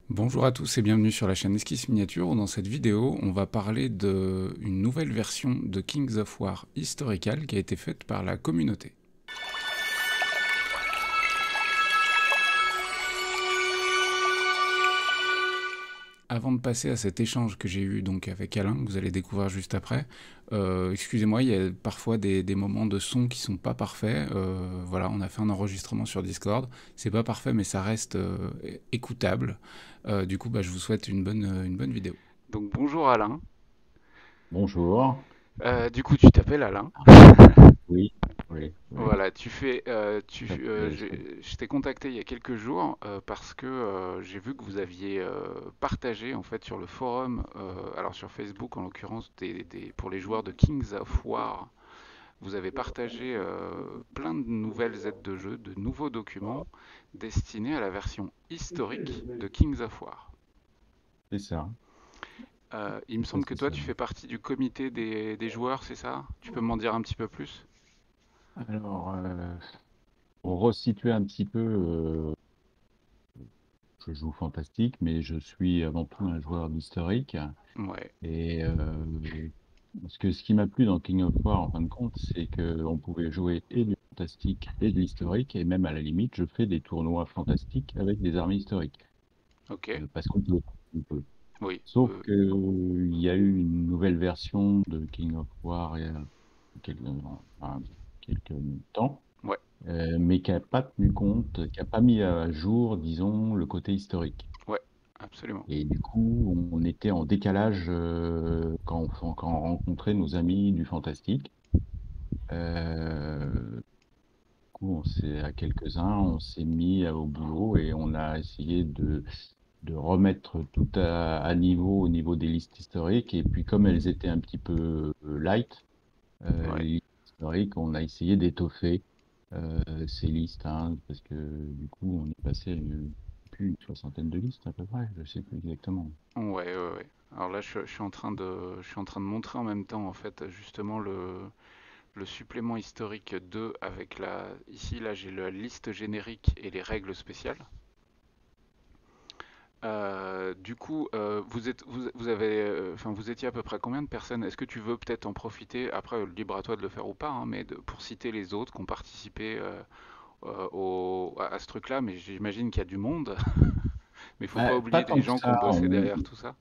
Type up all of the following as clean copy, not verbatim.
Bonjour à tous et bienvenue sur la chaîne Esquisse Miniature où dans cette vidéo on va parler d'une nouvelle version de Kings of War Historical qui a été faite par la communauté. Avant de passer à cet échange que j'ai eu donc avec Alain, que vous allez découvrir juste après, excusez-moi, il y a parfois des moments de son qui sont pas parfaits. Voilà, on a fait un enregistrement sur Discord, c'est pas parfait mais ça reste écoutable. Du coup, je vous souhaite une bonne vidéo. Donc bonjour Alain. Bonjour. Du coup, tu t'appelles Alain. Oui, oui, oui. Voilà, Tout à fait, je t'ai contacté il y a quelques jours parce que j'ai vu que vous aviez partagé en fait sur le forum, alors sur Facebook en l'occurrence, pour les joueurs de Kings of War, vous avez partagé plein de nouvelles aides de jeu, de nouveaux documents destinés à la version historique de Kings of War. c'est ça. Il me semble que C'est toi ça. tu fais partie du comité des joueurs, c'est ça? Tu peux m'en dire un petit peu plus? Alors, pour resituer un petit peu, je joue fantastique, mais je suis avant tout un joueur d'historique. Ouais, Et parce que ce qui m'a plu dans King of War, en fin de compte, c'est qu'on pouvait jouer et du fantastique et de l'historique, et même à la limite, je fais des tournois fantastiques avec des armées historiques. ok, Parce qu'on peut. On peut. oui. Sauf que, il y a eu une nouvelle version de King of War il y a quelques, enfin, quelques temps, Ouais, mais qui n'a pas tenu compte, qui n'a pas mis à jour, disons, le côté historique. ouais, absolument. Et du coup, on était en décalage quand on rencontrait nos amis du fantastique. Du coup, à quelques-uns, on s'est mis au boulot et on a essayé de remettre tout à niveau au niveau des listes historiques. Et puis, comme elles étaient un petit peu light, Ouais. les listes historiques, on a essayé d'étoffer ces listes, hein, parce que du coup, on est passé à plus une soixantaine de listes à peu près, je sais plus exactement. Ouais, ouais, ouais. Alors là, je suis en train je suis en train de montrer en même temps, en fait, justement, le supplément historique 2 avec ici, là, j'ai la liste générique et les règles spéciales. Du coup, vous avez, enfin, vous étiez à peu près combien de personnes? Est-ce que tu veux peut-être en profiter, après, libre à toi de le faire ou pas, hein, mais pour citer les autres qui ont participé à ce truc-là, mais j'imagine qu'il y a du monde, mais il faut pas Pas oublier les tant que gens qui ont ça, bossé derrière tout ça.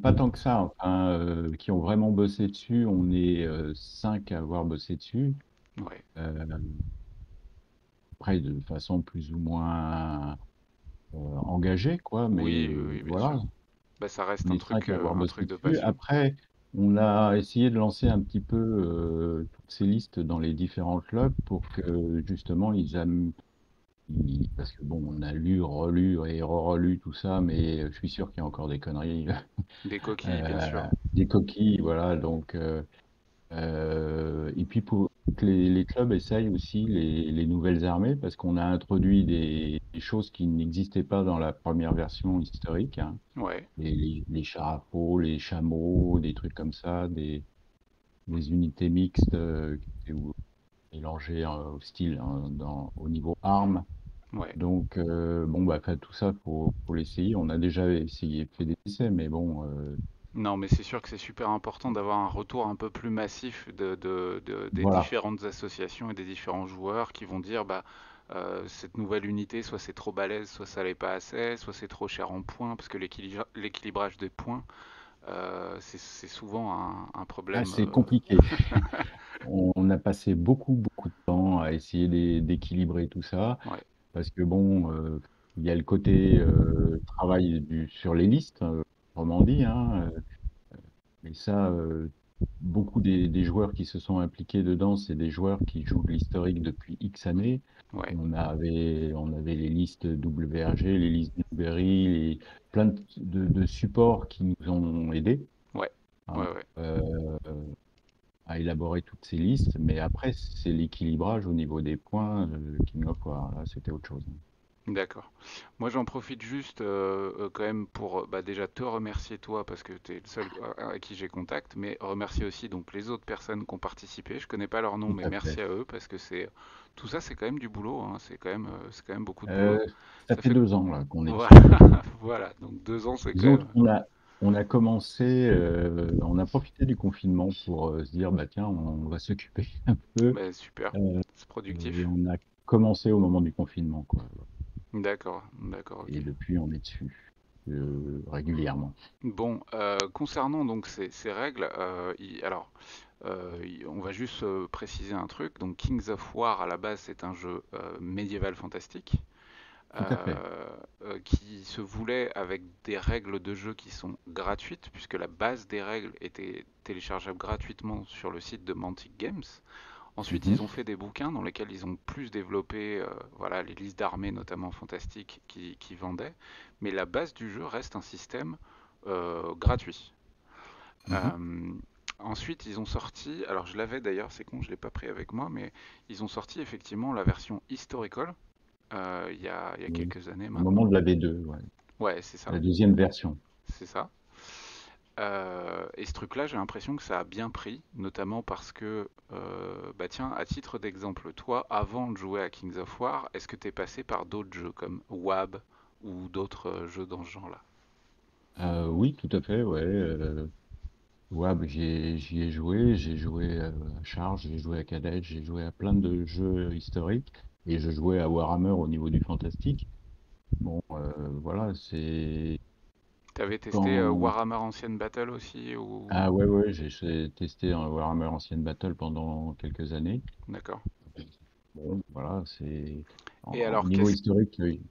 pas tant que ça, enfin, qui ont vraiment bossé dessus. On est cinq à avoir bossé dessus. Ouais. Euh, Après, de façon plus ou moins engagée, quoi, mais Oui, oui, oui, bien sûr. voilà. Bah, ça reste On est cinq à avoir un bossé truc de dessus. passion. Après, on a essayé de lancer un petit peu toutes ces listes dans les différents clubs pour que justement parce que bon, on a lu, relu et relu tout ça, mais je suis sûr qu'il y a encore des conneries, Des coquilles, bien sûr. des coquilles, voilà. Donc, et puis pour que les clubs essayent aussi les nouvelles armées, parce qu'on a introduit des choses qui n'existaient pas dans la première version historique, hein. Ouais, Les chars à peau, les chameaux, des trucs comme ça, des unités mixtes qui étaient mélangées au style, hein, au niveau armes. ouais. Donc, bon, bah, enfin, tout ça, faut l'essayer. On a déjà essayé, fait des essais, mais bon, Non, mais c'est sûr que c'est super important d'avoir un retour un peu plus massif des voilà. différentes associations et des différents joueurs qui vont dire, bah, cette nouvelle unité, soit c'est trop balèze, soit ça l'est pas assez, soit c'est trop cher en points, parce que l'équilibrage des points, c'est souvent un Ah, problème. c'est compliqué. On a passé beaucoup de temps à essayer d'équilibrer tout ça, Ouais, parce que bon, il y a le côté travail sur les listes, autrement dit, hein, et ça, beaucoup des joueurs qui se sont impliqués dedans, c'est des joueurs qui jouent de l'historique depuis X années. ouais, On avait les listes WRG, les listes Blueberry, plein de supports qui nous ont aidés, ouais, hein, ouais, ouais. à élaborer toutes ces listes. Mais après, c'est l'équilibrage au niveau des points, King of War. Là, c'était autre chose. D'accord. Moi, j'en profite juste quand même pour bah, déjà te remercier toi parce que tu es le seul à qui j'ai contact, mais remercier aussi donc les autres personnes qui ont participé. Je connais pas leur nom, Tout mais à fait. merci à eux parce que c'est tout ça, c'est quand même du boulot, hein. C'est quand même beaucoup de Euh, boulot. Ça Ça fait fait 2 ans là qu'on est voilà, dessus. voilà. Donc 2 ans, c'est quand Disons même qu'on a commencé, on a profité du confinement pour se dire, bah tiens, on va s'occuper un peu. bah, super, euh, c'est et productif. on a commencé au moment du confinement, quoi. D'accord, d'accord, Et ok. depuis, on est dessus régulièrement. Bon, concernant donc ces règles, alors on va juste préciser un truc. Donc Kings of War à la base c'est un jeu médiéval fantastique Tout à fait. qui se voulait avec des règles de jeu qui sont gratuites puisque la base des règles était téléchargeable gratuitement sur le site de Mantic Games. Ensuite, Mhm, ils ont fait des bouquins dans lesquels ils ont plus développé voilà, les listes d'armées, notamment fantastiques, qui vendaient. Mais la base du jeu reste un système gratuit. mhm. Euh, Ensuite, ils ont sorti, alors je l'avais d'ailleurs, c'est con, je ne l'ai pas pris avec moi, mais ils ont sorti effectivement la version historical il y a Oui. quelques années Au moment maintenant. de la V2, ouais. Ouais, c'est ça, La deuxième version. c'est ça. Et ce truc-là, j'ai l'impression que ça a bien pris, notamment parce que, bah tiens, à titre d'exemple, toi, avant de jouer à Kings of War, est-ce que t'es passé par d'autres jeux comme WAB ou d'autres jeux dans ce genre-là? Oui, tout à fait, ouais. Ouais, bah, j'y ai joué. J'ai joué à Charge, j'ai joué à Cadet, j'ai joué à plein de jeux historiques. Et je jouais à Warhammer au niveau du fantastique. Bon, voilà, c'est T'avais testé quand. Warhammer Ancienne Battle aussi ou... Ah ouais, ouais, j'ai testé un Warhammer Ancienne Battle pendant quelques années. D'accord. Bon, voilà, c'est Et au alors, niveau qu'est-ce... historique, il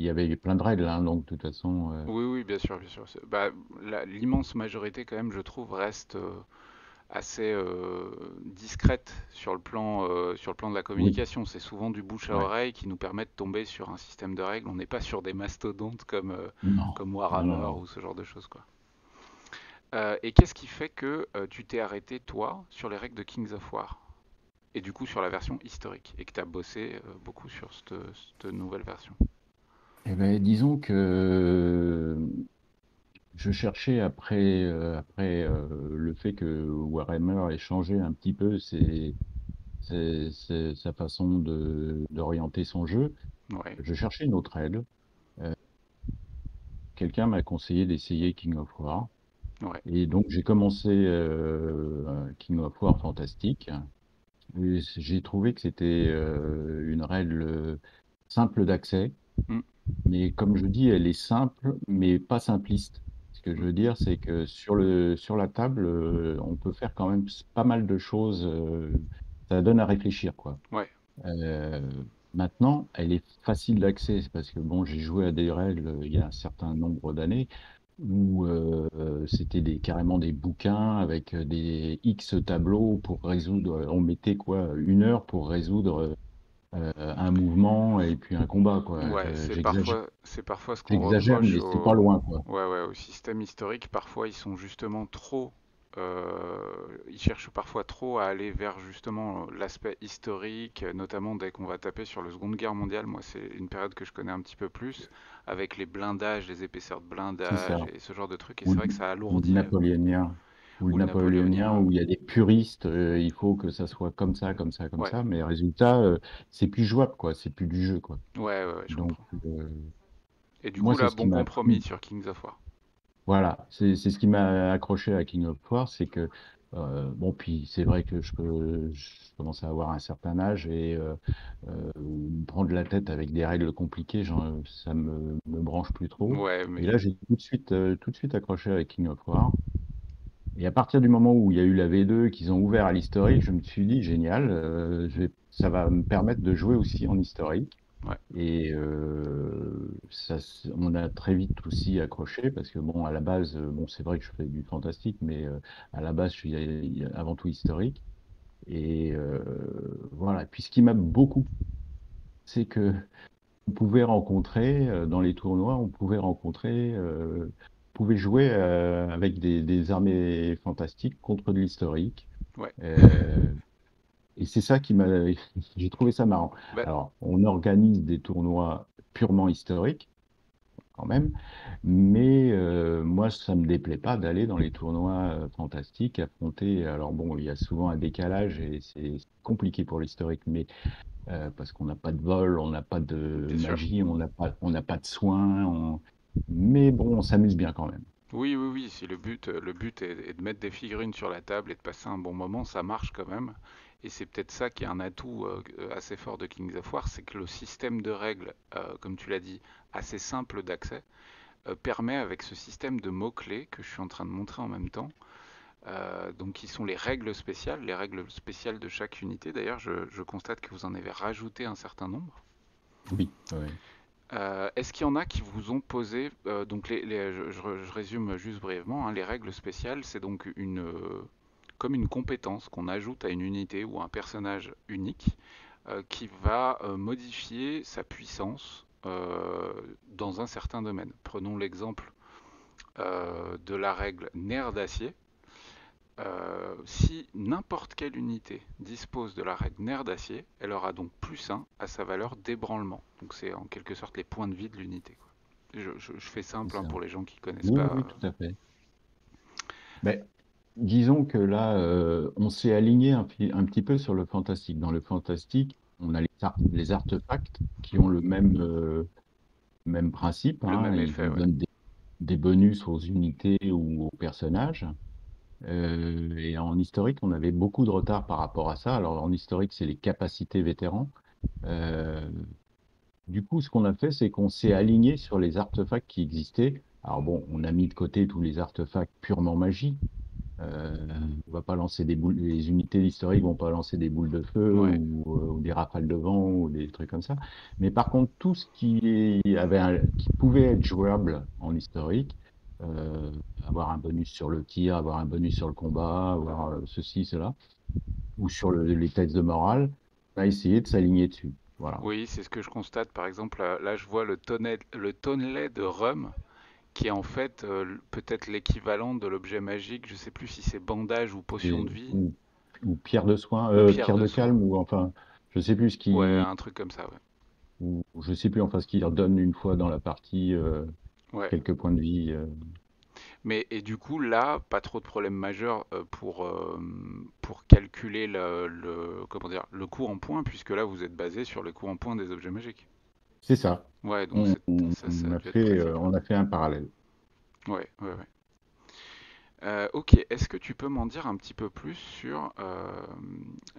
y avait plein de règles, hein, donc de toute façon, Oui, oui, bien sûr, bien sûr. Bah, l'immense majorité, quand même, je trouve, reste assez discrète sur le plan de la oui, communication. C'est souvent du bouche à ouais, oreille qui nous permet de tomber sur un système de règles. On n'est pas sur des mastodontes non, comme non, non, Warhammer non. ou ce genre de choses, quoi. Et qu'est-ce qui fait que tu t'es arrêté, toi, sur les règles de Kings of War? Et du coup, sur la version historique. Et que tu as bossé beaucoup sur cette nouvelle version. Eh ben, disons que je cherchais après le fait que Warhammer ait changé un petit peu sa façon d'orienter son jeu. Ouais, Je cherchais une autre règle. Euh, Quelqu'un m'a conseillé d'essayer King of War. ouais. Et donc j'ai commencé King of War Fantastique. Et j'ai trouvé que c'était une règle simple d'accès. Mm, Mais comme je dis, elle est simple, mais pas simpliste. Ce que je mm, veux dire, c'est que sur la table, on peut faire quand même pas mal de choses. Ça donne à réfléchir, quoi. ouais, Euh, Maintenant, elle est facile d'accès, c'est parce que bon, j'ai joué à des règles il y a un certain nombre d'années où c'était carrément des bouquins avec des X tableaux pour résoudre. On mettait quoi, 1 heure pour résoudre un mouvement et puis un combat, quoi. ouais. J'exagère. C'est parfois ce qu'on J'exagère, reproche mais c'est pas au, loin, quoi. ouais, ouais, au système historique. Parfois, ils sont justement trop. Ils cherchent parfois trop à aller vers justement l'aspect historique, notamment dès qu'on va taper sur la Seconde Guerre mondiale. Moi, c'est une période que je connais un petit peu plus, avec les blindages, les épaisseurs de C'est blindage ça. et ce genre de trucs. Et Ou, c'est le vrai que ça ou le alourdit, napoléonien. Ou le ou le napoléonien, napoléonien. où il y a des puristes, il faut que ça soit comme ça, comme ça, comme Ouais, ça. Mais résultat, c'est plus jouable, quoi. C'est plus du jeu, quoi. ouais, ouais, ouais, je Donc, comprends. Et du moi, coup, c'est là, ce qui bon m'a compromis plu. sur Kings of War. Voilà, c'est ce qui m'a accroché à King of War, c'est que bon, puis c'est vrai que je commence à avoir un certain âge et me prendre la tête avec des règles compliquées, ça me branche plus trop. Ouais, Et mais là, j'ai tout de suite accroché avec King of War. Et à partir du moment où il y a eu la V2, qu'ils ont ouvert à l'historique, je me suis dit génial, ça va me permettre de jouer aussi en historique. ouais, Et on a très vite aussi accroché parce que bon, à la base, bon, c'est vrai que je fais du fantastique, mais à la base, je suis avant tout historique. Et voilà. Puis ce qui m'a beaucoup, c'est que on pouvait rencontrer dans les tournois, on pouvait jouer avec des armées fantastiques contre de l'historique. ouais. Euh, et c'est ça qui m'a, j'ai trouvé ça marrant. Bah, Alors, on organise des tournois purement historique, quand même. Mais moi, ça me déplaît pas d'aller dans les tournois fantastiques, affronter. Alors bon, il y a souvent un décalage et c'est compliqué pour l'historique, mais parce qu'on n'a pas de vol, on n'a pas de Bien sûr. magie, on n'a pas de soins. Mais bon, on s'amuse bien quand même. Oui, oui, oui, si le but est de mettre des figurines sur la table et de passer un bon moment, ça marche quand même. Et c'est peut-être ça qui est un atout assez fort de Kings of War, c'est que le système de règles, comme tu l'as dit, assez simple d'accès, permet avec ce système de mots-clés que je suis en train de montrer en même temps, donc qui sont les règles spéciales de chaque unité. D'ailleurs, je constate que vous en avez rajouté un certain nombre. Oui, ouais. Est-ce qu'il y en a qui vous ont posé, donc je résume juste brièvement, hein, les règles spéciales, c'est donc comme une compétence qu'on ajoute à une unité ou à un personnage unique qui va modifier sa puissance dans un certain domaine. Prenons l'exemple de la règle nerf d'acier. Si n'importe quelle unité dispose de la règle nerf d'acier, elle aura donc +1 à sa valeur d'ébranlement. Donc c'est en quelque sorte les points de vie de l'unité. Je fais C'est simple hein, ça. pour les gens qui connaissent Oui, oui, pas. oui, tout à fait. Ben, disons que là, on s'est aligné un petit peu sur le fantastique. Dans le fantastique, on a les artefacts qui ont le même principe, Le hein. même Ils effet, vous ouais. donnent des bonus aux unités ou aux personnages. Et en historique, on avait beaucoup de retard par rapport à ça. Alors, en historique, c'est les capacités vétérans. Euh, du coup, ce qu'on a fait, c'est qu'on s'est aligné sur les artefacts qui existaient. Alors bon, on a mis de côté tous les artefacts purement magie. On va pas lancer des boules, les unités historiques vont pas lancer des boules de feu Ouais. ou des rafales de vent ou des trucs comme ça. Mais par contre, tout ce qui pouvait être jouable en historique, euh, avoir un bonus sur le tir, avoir un bonus sur le combat, avoir ceci, cela, ou sur les tests de morale, on a essayé de s'aligner dessus. Voilà. Oui, c'est ce que je constate. Par exemple, là, je vois le tonnelet de Rhum, qui est en fait peut-être l'équivalent de l'objet magique. Je sais plus si c'est bandage ou potion Et- de vie ou, ou pierre de soin, pierre pierre de de soin. calme, ou enfin, je sais plus ce Ouais, qui, un truc comme ça, ouais. ou je sais plus enfin ce qui redonne une fois dans la partie Ouais. quelques points de vie. Mais et du coup là, pas trop de problèmes majeurs pour calculer comment dire le coût en points, puisque là vous êtes basé sur le coût en points des objets magiques. C'est ça. Ouais, donc ça a dû être pratique. On a fait un parallèle. Ouais, ouais, ouais. Ok, est-ce que tu peux m'en dire un petit peu plus sur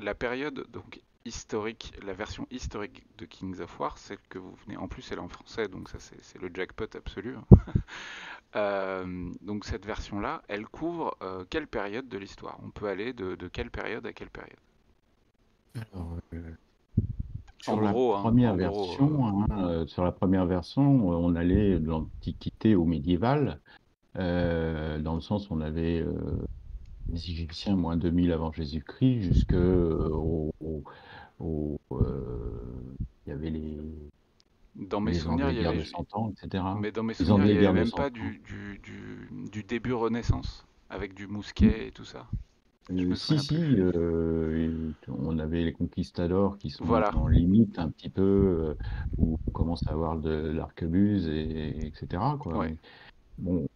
la période donc historique, la version historique de Kings of War, celle que vous venez. En plus, elle est en français, donc ça c'est le jackpot absolu, hein. Donc cette version-là, elle couvre quelle période de l'histoire? On peut aller de quelle période à quelle période? Alors, En gros, hein, en gros. sur la première version, on allait de l'Antiquité au médiéval, dans le sens où on avait les Égyptiens moins 2000 avant Jésus-Christ, jusque il y avait Dans mes les souvenirs, Anglais il y guerre avait, de 100 ans, etc. mais dans mes Les souvenirs, il Anglais y avait guerre de même 100 pas ans. du début Renaissance avec du mousquet et tout ça. Je me Si, souviens si, plus. on avait les conquistadors qui sont Voilà. en limite un petit peu, où on commence à avoir de l'arquebuse, etc., quoi. Ouais. Mais bon,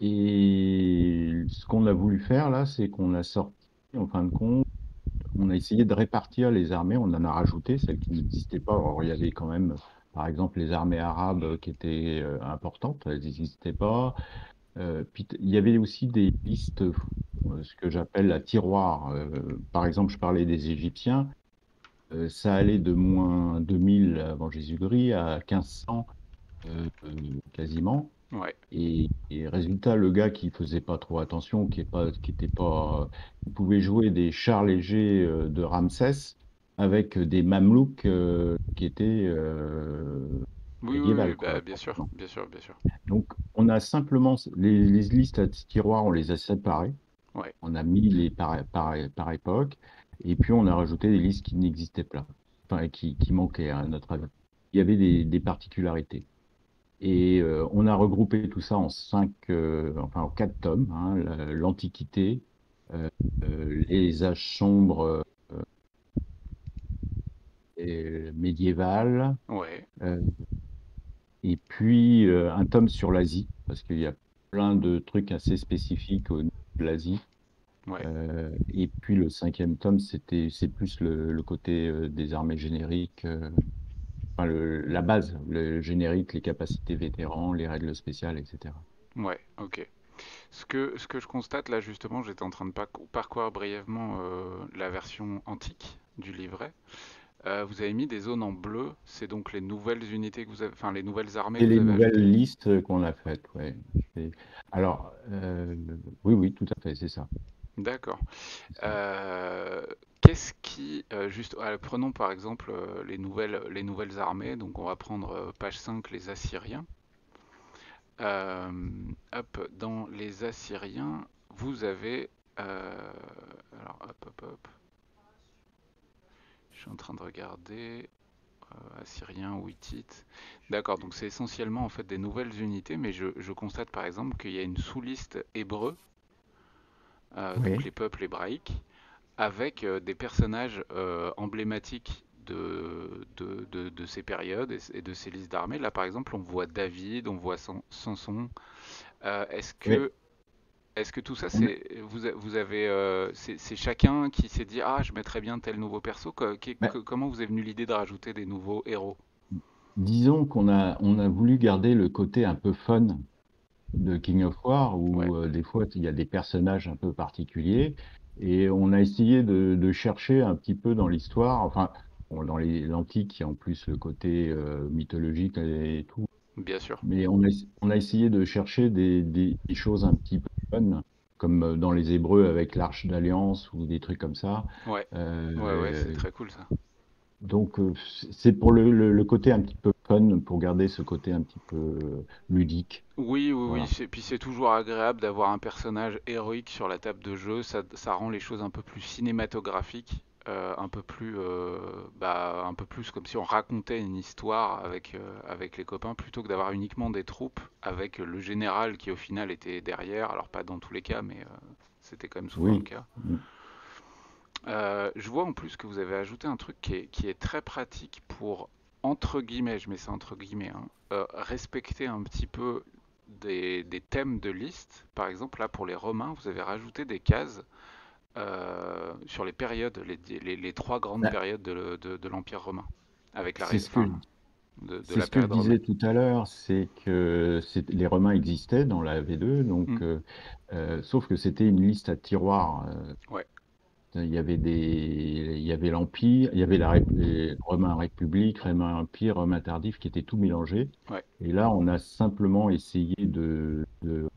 et ce qu'on a voulu faire là, c'est qu'on a sorti, en fin de compte, on a essayé de répartir les armées, on en a rajouté celles qui n'existaient pas. Alors, il y avait quand même, par exemple, les armées arabes qui étaient importantes, elles n'existaient pas. Puis il y avait aussi des listes, ce que j'appelle la tiroir. Par exemple, je parlais des Égyptiens, ça allait de moins 2000 avant Jésus-Christ à 1500 quasiment. Ouais. Et résultat, le gars qui faisait pas trop attention, qui était pas, il pouvait jouer des chars légers de Ramsès avec des Mamelouks qui étaient Oui, oui, oui, médiévales, bah, quoi, bien sûr, pratiquement. bien sûr, bien sûr. Donc, on a simplement les listes à tiroirs, on les a séparées. Ouais. On a mis les par époque, et puis on a rajouté des listes qui n'existaient pas, enfin, qui manquaient à notre avis. Il y avait des particularités. Et on a regroupé tout ça en enfin en 4 tomes, hein, l'Antiquité, les âges sombres et médiévales, Ouais. euh, et puis un tome sur l'Asie, parce qu'il y a plein de trucs assez spécifiques au niveau de l'Asie. Ouais, Et puis le cinquième tome, c'est plus le côté des armées génériques, enfin la base, le générique, les capacités vétérans, les règles spéciales, etc. ouais, ok. Ce que je constate là justement, j'étais en train de parcourir brièvement la version antique du livret. Vous avez mis des zones en bleu, c'est donc les nouvelles unités que vous avez, enfin les nouvelles armées Et que vous les avez ajoutées. nouvelles listes qu'on a faites, ouais. C'est- Alors, oui, oui, tout à fait, c'est ça. D'accord. C'est ça. Qu'est-ce qui, prenons par exemple les nouvelles armées, donc on va prendre page 5, les Assyriens. Hop, dans les Assyriens, vous avez, alors hop, hop, hop, je suis en train de regarder, Assyriens ou Hittites. D'accord, donc c'est essentiellement en fait des nouvelles unités, mais je constate par exemple qu'il y a une sous-liste hébreu, donc Oui, les peuples hébraïques, avec des personnages emblématiques de ces périodes et de ces listes d'armées. Là, par exemple, on voit David, on voit Samson. Euh, est-ce oui. que, est-ce que tout ça, On a- vous avez, c'est chacun qui s'est dit, ah, je mettrais bien tel nouveau perso. bah, Comment vous est venue l'idée de rajouter des nouveaux héros? disons qu'on a voulu garder le côté un peu fun de King of War, Ouais, où des fois il y a des personnages un peu particuliers, et on a essayé de chercher un petit peu dans l'histoire, enfin, bon, dans l'antique, il y a en plus le côté mythologique et tout, bien sûr. mais on a essayé de chercher des choses un petit peu fun, comme dans les Hébreux avec l'Arche d'Alliance ou des trucs comme ça. Ouais, ouais, ouais, c'est Euh, très cool ça. donc, c'est pour le côté un petit peu fun, pour garder ce côté un petit peu ludique. Oui, oui, oui. Voilà. Puis c'est toujours agréable d'avoir un personnage héroïque sur la table de jeu. Ça rend les choses un peu plus cinématographiques, un peu plus comme si on racontait une histoire avec les copains, plutôt que d'avoir uniquement des troupes avec le général qui au final était derrière. Alors pas dans tous les cas, mais c'était quand même souvent le Oui. cas. Je vois en plus que vous avez ajouté un truc qui est très pratique pour, entre guillemets, je mets ça entre guillemets, hein, respecter un petit peu des thèmes de liste. Par exemple, là pour les Romains, vous avez rajouté des cases sur les périodes, les trois grandes Ben, périodes de l'Empire romain, avec c'est ce que enfin, je, de c'est la ce que je période romaine. disais tout à l'heure, c'est que les Romains existaient dans la V2, Hmm, donc, sauf que c'était une liste à tiroirs. ouais, Il y avait l'Empire, il y avait les Romains République, Romains Empire, Romains Tardif qui étaient tout mélangés. ouais, Et là, on a simplement essayé de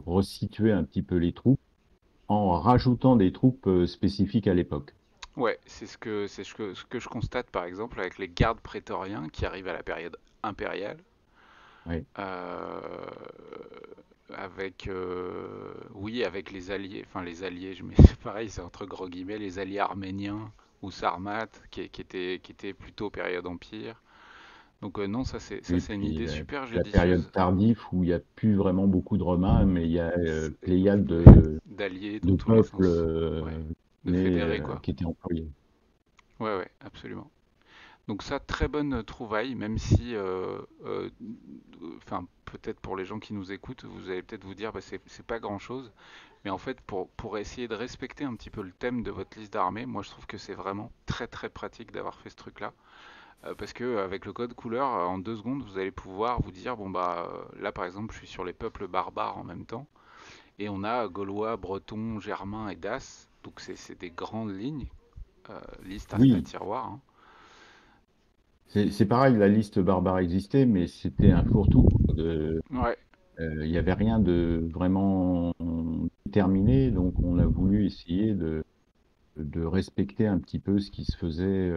resituer un petit peu les troupes en rajoutant des troupes spécifiques à l'époque. ouais. C'est ce que je constate par exemple avec les gardes prétoriens qui arrivent à la période impériale. Oui, Euh, oui, avec les alliés, enfin les alliés, c'est pareil, c'est entre gros guillemets, les alliés arméniens ou sarmates, qui étaient plutôt période empire. Donc non, ça et c'est une puis idée super la période judicieuse. tardive où il n'y a plus vraiment beaucoup de Romains, mais il y a pléiade Ouais, d'alliés dans de tous les peuples sens. Ouais, de fédérés quoi. qui étaient employés. Ouais, ouais, absolument. Donc ça, très bonne trouvaille, même si, enfin, peut-être pour les gens qui nous écoutent, vous allez peut-être vous dire, bah, c'est pas grand-chose. Mais en fait, pour essayer de respecter un petit peu le thème de votre liste d'armées, moi je trouve que c'est vraiment très très pratique d'avoir fait ce truc-là. Parce que avec le code couleur, en 2 secondes, vous allez pouvoir vous dire, bon bah là par exemple, je suis sur les peuples barbares en même temps, et on a Gaulois, Bretons, Germains et Daces, donc c'est des grandes lignes, liste à Oui, tiroir, hein. c'est pareil, la liste barbare existait, mais c'était un fourre-tout, quoi, Ouais, il n'y avait rien de vraiment déterminé, donc on a voulu essayer de respecter un petit peu ce qui se faisait.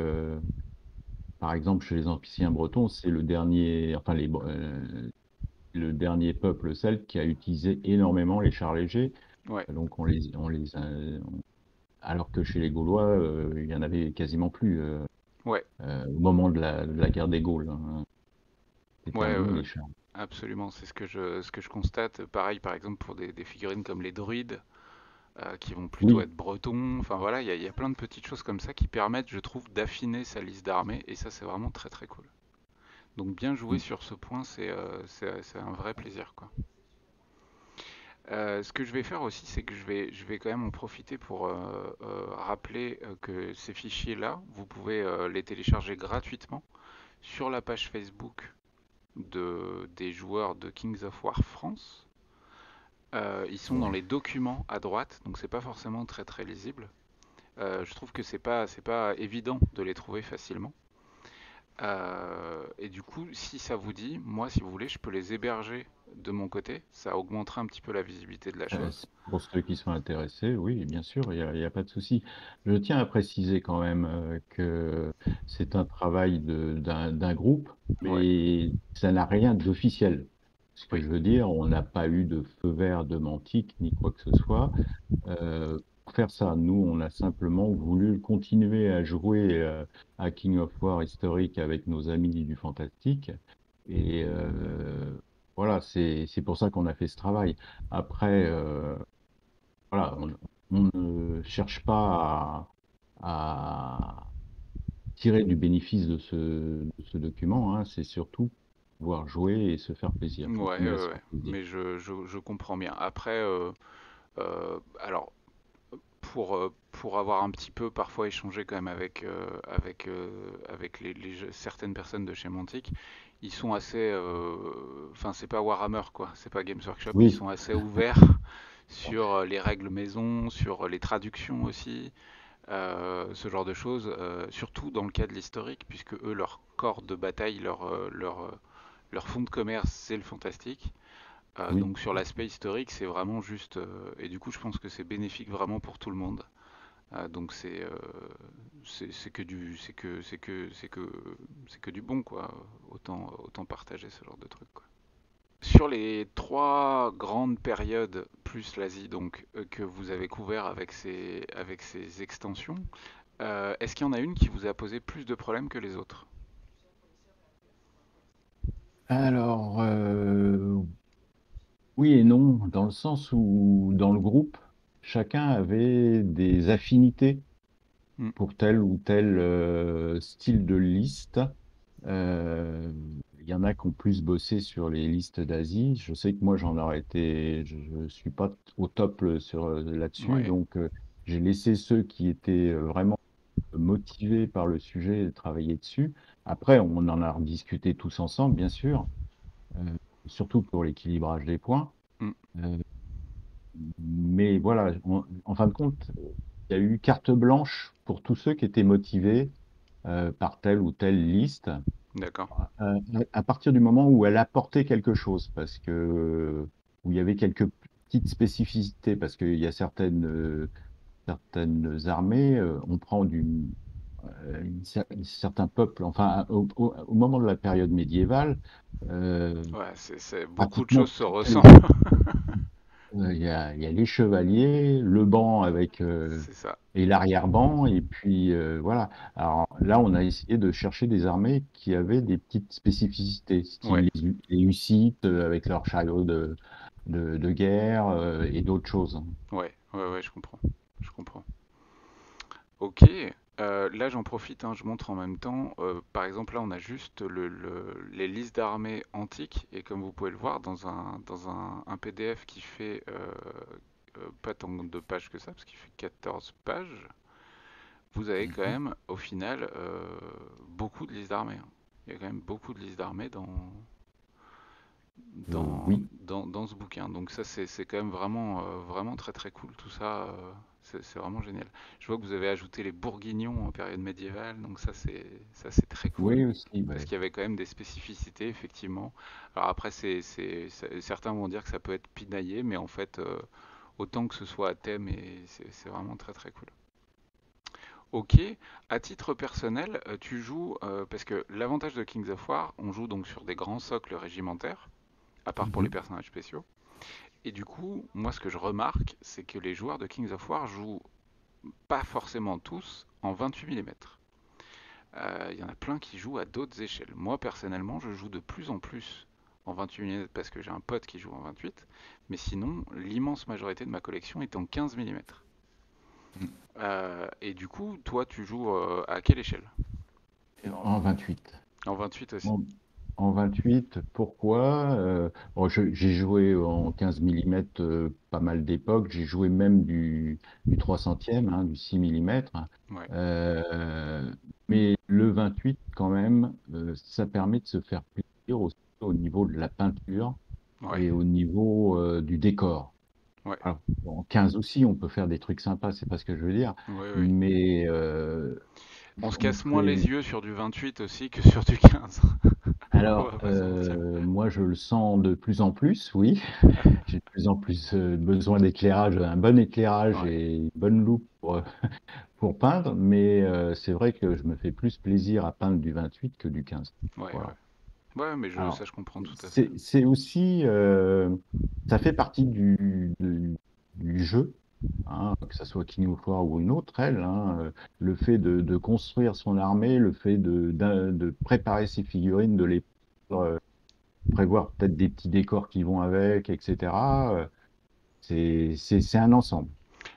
Par exemple, chez les anciens bretons, c'est le dernier, enfin le dernier peuple celte qui a utilisé énormément les chars légers. ouais, Donc alors que chez les Gaulois, il y en avait quasiment plus ouais, au moment de la guerre des Gaules, hein. C'est ouais, ouais, terminé les ouais. chars. Absolument, c'est ce que je constate. Pareil, par exemple, pour des figurines comme les druides, qui vont plutôt Oui, être bretons. Enfin voilà, il y a plein de petites choses comme ça qui permettent, je trouve, d'affiner sa liste d'armées. Et ça, c'est vraiment très très cool. Donc bien joué Mm. sur ce point, c'est un vrai plaisir, quoi. Ce que je vais faire aussi, c'est que je vais quand même en profiter pour rappeler que ces fichiers-là, vous pouvez les télécharger gratuitement sur la page Facebook des joueurs de Kings of War France. Ils sont dans Ouais. les documents à droite, donc c'est pas forcément très très lisible. Je trouve que c'est pas évident de les trouver facilement. Et du coup, si ça vous dit, moi, si vous voulez, je peux les héberger de mon côté. Ça augmentera un petit peu la visibilité de la chose. C'est pour ceux qui sont intéressés, oui, bien sûr, il y a pas de souci. Je tiens à préciser quand même que c'est un travail d'un groupe, Ouais, mais ça n'a rien d'officiel. Ce que oui, je veux dire, on n'a pas eu de feu vert de Mantic ni quoi que ce soit. Pour faire ça, nous, on a simplement voulu continuer à jouer à King of War historique avec nos amis du Fantastique. Et voilà, c'est pour ça qu'on a fait ce travail. Après, voilà, on ne cherche pas à tirer du bénéfice de ce document, hein. C'est surtout pouvoir jouer et se faire plaisir, ouais, continuer à se ouais. faire plaisir. Mais je comprends bien. Après, alors, pour avoir un petit peu parfois échangé quand même avec certaines personnes de chez Mantic, ils sont assez, enfin c'est pas Warhammer quoi, c'est pas Games Workshop, ils Oui, sont assez ouverts sur les règles maison, sur les traductions aussi, ce genre de choses, surtout dans le cas de l'historique, puisque eux leur corps de bataille, leur fond de commerce c'est le fantastique. oui. Donc sur l'aspect historique, c'est vraiment juste, et du coup je pense que c'est bénéfique vraiment pour tout le monde. Donc c'est que du c'est que du bon quoi. Autant partager ce genre de truc quoi. Sur les trois grandes périodes plus l'Asie donc que vous avez couvert avec ces extensions, est-ce qu'il y en a une qui vous a posé plus de problèmes que les autres? Alors, oui et non, dans le sens où dans le groupe, chacun avait des affinités Hmm, pour tel ou tel style de liste. Euh, Il y en a qui ont plus bossé sur les listes d'Asie. Je sais que moi, j'en aurais été, je suis pas au top sur là-dessus, ouais, donc j'ai laissé ceux qui étaient vraiment motivés par le sujet de travailler dessus. Après, on en a rediscuté tous ensemble, bien sûr, euh, surtout pour l'équilibrage des points. hmm, Euh, mais voilà, en fin de compte, il y a eu carte blanche pour tous ceux qui étaient motivés par telle ou telle liste, d'accord. à partir du moment où elle apportait quelque chose, parce que où il y avait quelques petites spécificités, parce qu'il y a certaines armées, on prend un certain peuple, enfin au moment de la période médiévale, euh, Ouais, beaucoup de pratiquement choses se toutes les ressemblent. il y a les chevaliers, le banc avec C'est ça. et l'arrière-banc, et puis voilà. Alors là, on a essayé de chercher des armées qui avaient des petites spécificités, Ouais, style les Hussites avec leurs chariots de guerre et d'autres choses. ouais, je comprends. Je comprends. Ok, là j'en profite, hein, je montre en même temps. Par exemple, là on a juste les listes d'armées antiques, et comme vous pouvez le voir dans un PDF qui fait pas tant de pages que ça, parce qu'il fait 14 pages, vous avez quand Mhm. même au final beaucoup de listes d'armées, hein. Il y a quand même beaucoup de listes d'armées Oui, dans ce bouquin. Donc ça c'est quand même vraiment très très cool tout ça. C'est vraiment génial. Je vois que vous avez ajouté les bourguignons en période médiévale, donc ça c'est très cool. oui aussi. Parce Ouais. qu'il y avait quand même des spécificités, effectivement. Alors après, certains vont dire que ça peut être pinaillé, mais en fait, autant que ce soit à thème, et c'est vraiment très très cool. Ok, à titre personnel, tu joues, parce que l'avantage de Kings of War, on joue donc sur des grands socles régimentaires, à part pour les Mhm. personnages spéciaux. Et du coup, moi ce que je remarque, c'est que les joueurs de Kings of War jouent pas forcément tous en 28 mm. Il y en a plein qui jouent à d'autres échelles. Moi personnellement, je joue de plus en plus en 28 mm parce que j'ai un pote qui joue en 28, mais sinon, l'immense majorité de ma collection est en 15 mm. Et du coup, toi, tu joues à quelle échelle? En 28. En 28 aussi. Bon, En 28, pourquoi? Bon, j'ai joué en 15 mm pas mal d'époques. J'ai joué même du 300e, hein, du 6 mm. Ouais, Mais le 28, quand même, ça permet de se faire plaisir aussi au niveau de la peinture ouais, et au niveau du décor. ouais, Alors, en 15 aussi, on peut faire des trucs sympas, c'est pas ce que je veux dire. ouais, ouais. Mais On se on casse moins les ferait. yeux sur du 28 aussi que sur du 15. On Alors, va pas se mentir. moi, je le sens de plus en plus, oui. J'ai de plus en plus besoin d'éclairage, un bon éclairage Ouais, et une bonne loupe pour peindre, mais c'est vrai que je me fais plus plaisir à peindre du 28 que du 15. ouais, Voilà. ouais. Ouais, mais ça Alors, je comprends tout à fait. c'est aussi, ça fait partie du jeu, hein, que ce soit King of War ou une autre, elle, hein, le fait de construire son armée, le fait de préparer ses figurines, de les prévoir peut-être des petits décors qui vont avec, etc. C'est un ensemble.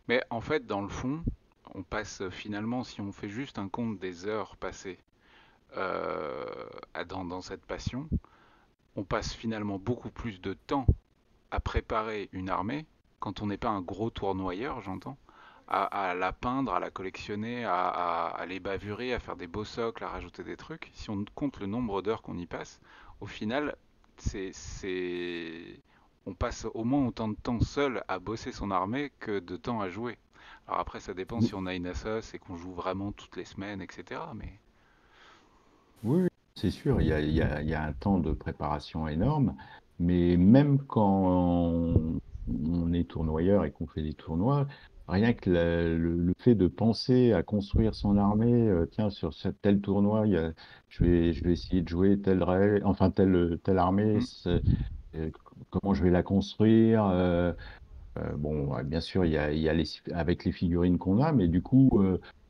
Mais en fait, dans le fond, on passe finalement, si on fait juste un compte des heures passées euh, dans cette passion, on passe finalement beaucoup plus de temps à préparer une armée quand on n'est pas un gros tournoyeur, j'entends, à la peindre, à la collectionner, à les bavurer, à faire des beaux socles, à rajouter des trucs. Si on compte le nombre d'heures qu'on y passe, au final, on passe au moins autant de temps seul à bosser son armée que de temps à jouer. Alors après, ça dépend si on a une assoce et qu'on joue vraiment toutes les semaines, etc. Mais Oui, oui, c'est sûr, il y a un temps de préparation énorme, mais même quand on est tournoyeur et qu'on fait des tournois, rien que le fait de penser à construire son armée, tiens, sur tel tournoi, je vais essayer de jouer enfin telle armée, hmm, euh, comment je vais la construire. Bon, ouais, bien sûr, il y a avec les figurines qu'on a, mais du coup,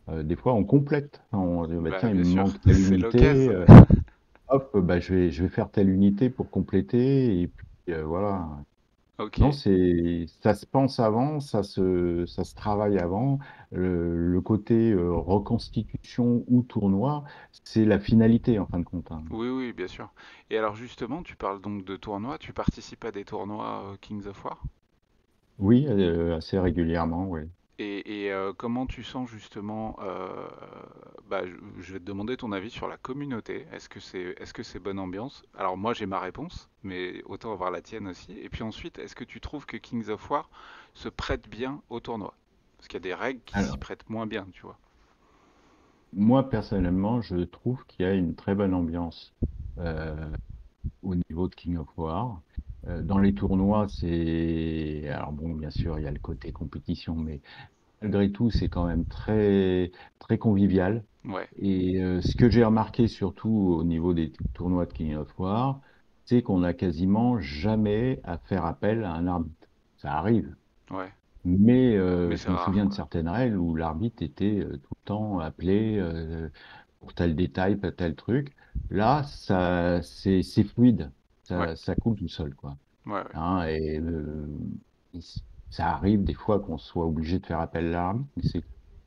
des fois, on complète. On dit, bah, tiens, bah il bien me sûr, manque telle c'est unité. l'occasion. Hop, bah, je vais faire telle unité pour compléter. Et puis, voilà. Ok. Non, ça se pense avant, ça se travaille avant. Le côté reconstitution ou tournoi, c'est la finalité, en fin de compte, hein. Oui, oui, bien sûr. Et alors justement, tu parles donc de tournois, tu participes à des tournois Kings of War? Oui, assez régulièrement, oui. Et comment tu sens justement, bah, je vais te demander ton avis sur la communauté. Est-ce que c'est bonne ambiance? Alors moi j'ai ma réponse, mais autant avoir la tienne aussi. Et puis ensuite, est-ce que tu trouves que Kings of War se prête bien au tournoi? Parce qu'il y a des règles qui s'y Alors, prêtent moins bien, tu vois. moi, personnellement, je trouve qu'il y a une très bonne ambiance. Au niveau de King of War. Dans les tournois, c'est. Alors bon, bien sûr, il y a le côté compétition, mais malgré tout, c'est quand même très convivial. Ouais, Et ce que j'ai remarqué surtout au niveau des tournois de King of War, c'est qu'on n'a quasiment jamais à faire appel à un arbitre. Ça arrive, ouais. mais Mais je c'est me rare, souviens de quoi. certaines règles où l'arbitre était tout le temps appelé pour tel détail, pour tel truc. Là, c'est fluide, Ouais, ça coule tout seul, quoi. ouais, ouais. Hein, et il s- ça arrive des fois qu'on soit obligé de faire appel à l'arbitre, mais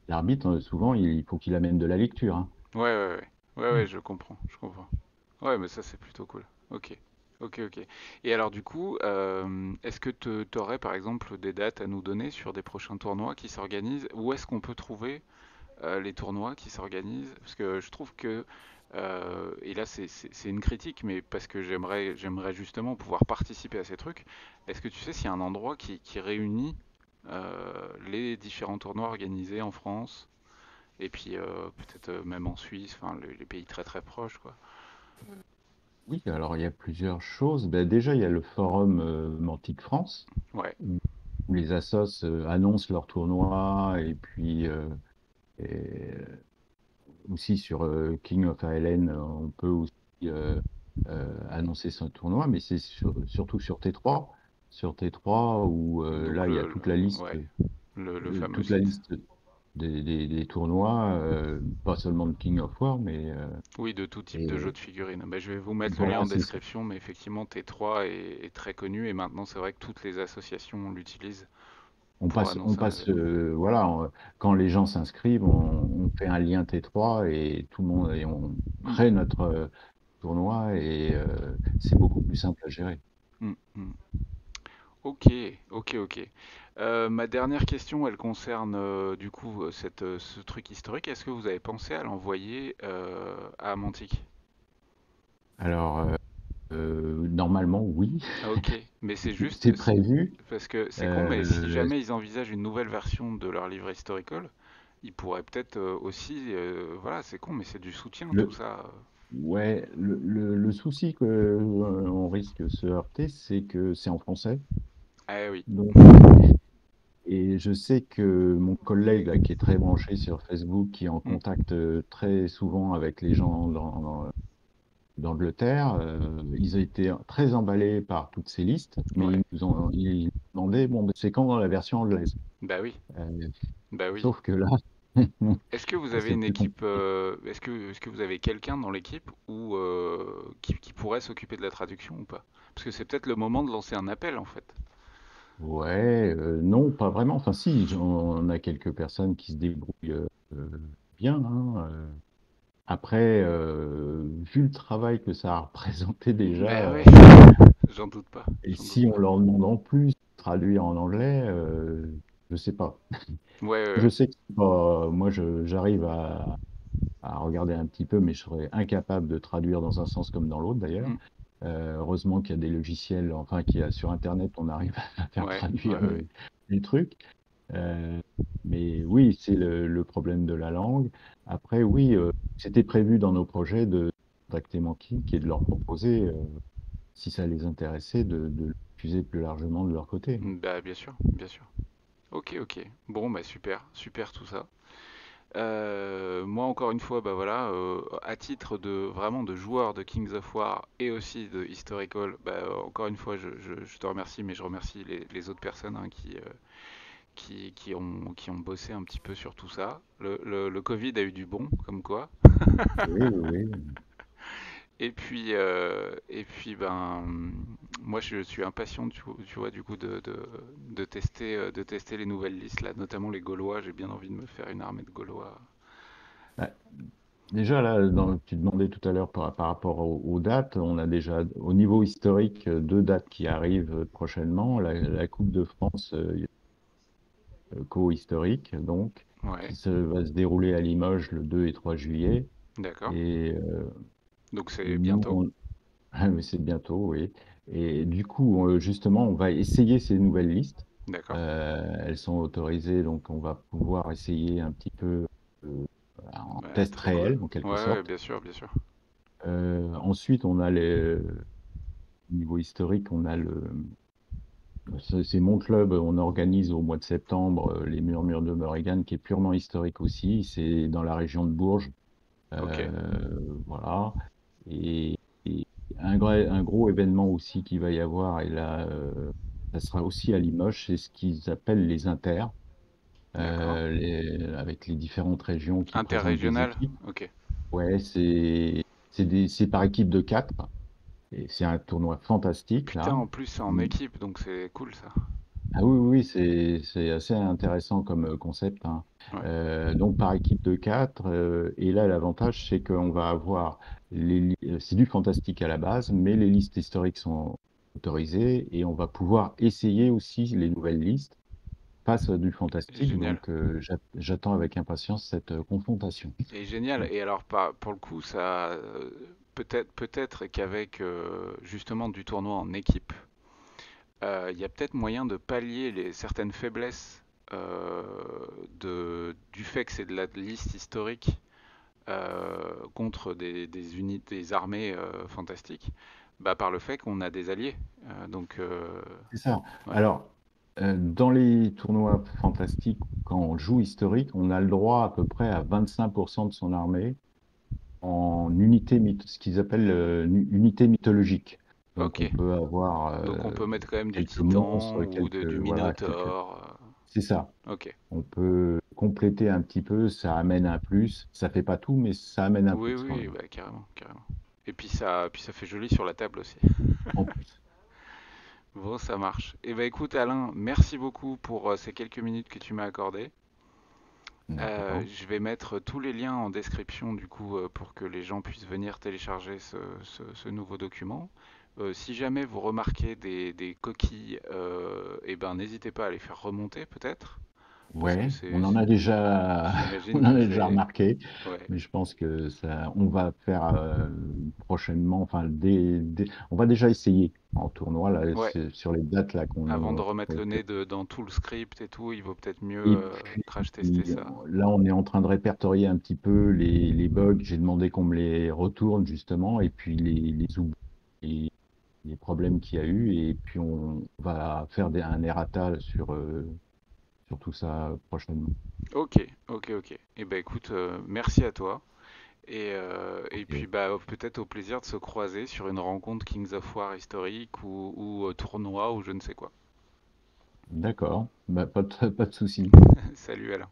l'arbitre, souvent, il faut qu'il amène de la lecture, hein. Ouais, ouais, ouais. Ouais, ouais, je comprends, je comprends. Ouais, mais ça c'est plutôt cool. Ok, ok, ok. Et alors du coup, est-ce que tu aurais par exemple des dates à nous donner sur des prochains tournois qui s'organisent? Où est-ce qu'on peut trouver les tournois qui s'organisent? Parce que je trouve que, et là c'est une critique, mais parce que j'aimerais justement pouvoir participer à ces trucs. Est-ce que tu sais s'il y a un endroit qui réunit les différents tournois organisés en France? Et puis peut-être même en Suisse, enfin les pays très très proches, quoi. Oui, alors il y a plusieurs choses. Ben, déjà, il y a le forum Mantic France, Ouais, où où les assos annoncent leurs tournois, et puis et aussi sur King of Island, on peut aussi annoncer son tournoi, mais c'est surtout sur T3. Sur T3, où donc là, il y a ouais, le fameux toute la site. liste des tournois, pas seulement de King of War, mais Oui, de tout type de jeux et de figurines. Ben, je vais vous mettre le lien voilà, en c'est ça. description, mais effectivement T3 est très connu et maintenant c'est vrai que toutes les associations l'utilisent pour On annoncer un passe, événement. voilà, quand les gens s'inscrivent, on fait un lien T3 et tout le monde, et on Hmm. crée tournoi et c'est beaucoup plus simple à gérer. Mm, mm. Ok, ok, ok. Ma dernière question, elle concerne du coup ce truc historique. Est-ce que vous avez pensé à l'envoyer à Mantic? Alors, normalement, oui, Ah, ok, mais c'est c'est juste prévu. parce que c'est con, mais si Euh, jamais ils envisagent une nouvelle version de leur livre historical, ils pourraient peut-être aussi, voilà, c'est con, mais c'est du soutien tout le, ça. ouais, le souci que on risque de se heurter, c'est que c'est en français. Ah oui, Donc, et je sais que mon collègue là, qui est très branché sur Facebook, qui est en mm, contact très souvent avec les gens d'Angleterre, ils ont été très emballés par toutes ces listes, mais ouais, ils nous demandaient, bon, ben, c'est quand dans la version anglaise? bah oui, Euh, bah oui. Sauf que là, Est-ce que vous avez c'est une plus équipe, compliqué. est-ce que vous avez quelqu'un dans l'équipe ou qui pourrait s'occuper de la traduction ou pas? Parce que c'est peut-être le moment de lancer un appel en fait. Ouais, non, pas vraiment. Enfin, si, on a quelques personnes qui se débrouillent bien, hein. Après, vu le travail que ça a représenté déjà, Bah ouais, j'en doute pas, et j'en doute si on pas. leur demande en plus de traduire en anglais, je sais pas. Ouais, ouais, Je ouais. sais que c'est pas, moi, j'arrive à regarder un petit peu, mais je serais incapable de traduire dans un sens comme dans l'autre d'ailleurs. Mm, Heureusement qu'il y a des logiciels, enfin qu'il y a sur Internet, on arrive à faire ouais, ouais, traduire ouais. les trucs. Euh, mais oui, c'est le problème de la langue. Après, oui, c'était prévu dans nos projets de contacter Mankic et de leur proposer, si ça les intéressait, de le diffuser plus largement de leur côté. Bah bien sûr, bien sûr. Ok, ok. Bon, bah super, super tout ça. Moi encore une fois, bah voilà, à titre de vraiment de joueur de Kings of War et aussi de Historical, bah, encore une fois je te remercie, mais je remercie les autres personnes hein, qui ont bossé un petit peu sur tout ça. Le Covid a eu du bon, comme quoi. Oui, oui, oui. Et puis ben, moi je suis impatient, tu vois, du coup de tester les nouvelles listes là, notamment les Gaulois. J'ai bien envie de me faire une armée de Gaulois. Bah, déjà, là, tu demandais tout à l'heure par rapport aux dates, on a déjà, au niveau historique, deux dates qui arrivent prochainement. La Coupe de France co-historique, donc, Ouais, va se dérouler à Limoges le 2 et 3 juillet. d'accord. Et Donc c'est nous, bientôt. ah, mais c'est bientôt, oui. Et du coup, justement, on va essayer ces nouvelles listes. D'accord. Elles sont autorisées, donc on va pouvoir essayer un petit peu euh, en Bah, test trop cool. réel, en Ouais, quelque ouais, sorte. bien sûr, bien sûr. Ensuite, on a au niveau historique, on a c'est mon club, on organise au mois de septembre les Murmures de Morrigan, qui est purement historique aussi. C'est dans la région de Bourges. Ok, Voilà. Et, et un gros événement aussi qu'il va y avoir, et là, ça sera aussi à Limoges, c'est ce qu'ils appellent les inters, d'accord. avec les différentes régions qui présentent des Interrégional. équipes. Ok. Ouais, c'est par équipe de quatre. Et c'est un tournoi fantastique, Putain, là. en plus c'est en Mm. équipe, donc c'est cool ça. Ah oui, oui, oui, c'est assez intéressant comme concept, hein. Ouais, Donc par équipe de quatre, et là l'avantage c'est qu'on va avoir c'est du fantastique à la base, mais les listes historiques sont autorisées et on va pouvoir essayer aussi les nouvelles listes face à du fantastique. génial. Donc j'attends avec impatience cette confrontation. Et génial. Et alors, pour le coup, ça, peut-être qu'avec justement du tournoi en équipe, il y a peut-être moyen de pallier certaines faiblesses du fait que c'est de la liste historique contre des armées fantastiques, bah, par le fait qu'on a des alliés. Donc, C'est ça. ouais. Alors, dans les tournois fantastiques, quand on joue historique, on a le droit à peu près à 25% de son armée en ce qu'ils appellent une unité mythologique. Donc Ok. on peut avoir Donc on peut mettre quand même du quelques Titan monstres, ou du voilà, quelques. Minotaure. C'est ça. Ok. On peut compléter un petit peu, ça amène un plus. Ça fait pas tout, mais ça amène un Oui, plus quand oui, même. bah, carrément, carrément. Et puis ça fait joli sur la table aussi. En plus. Bon, ça marche. Et bah écoute Alain, merci beaucoup pour ces quelques minutes que tu m'as accordées. D'accord. Je vais mettre tous les liens en description du coup pour que les gens puissent venir télécharger ce nouveau document. Si jamais vous remarquez des coquilles, eh ben n'hésitez pas à les faire remonter peut-être, parce que Ouais, on j'imagine en que a déjà c'est, remarqué, ouais, mais je pense que ça, on va faire prochainement, enfin, on va déjà essayer en tournoi là, ouais. sur les dates là Avant de qu'on. remettre le nez dans tout le script et tout, il vaut peut-être mieux Et puis crash tester ça. là, on est en train de répertorier un petit peu les bugs. J'ai demandé qu'on me les retourne justement, et puis les oublis, et les problèmes qu'il y a eu, et puis on va faire un errata sur tout ça prochainement. Ok, ok. Eh ben écoute, merci à toi. Et puis Ok. bah peut-être au plaisir de se croiser sur une rencontre Kings of War historique ou tournoi ou je ne sais quoi. D'accord, bah, pas de souci. Salut Alain.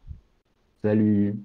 Salut.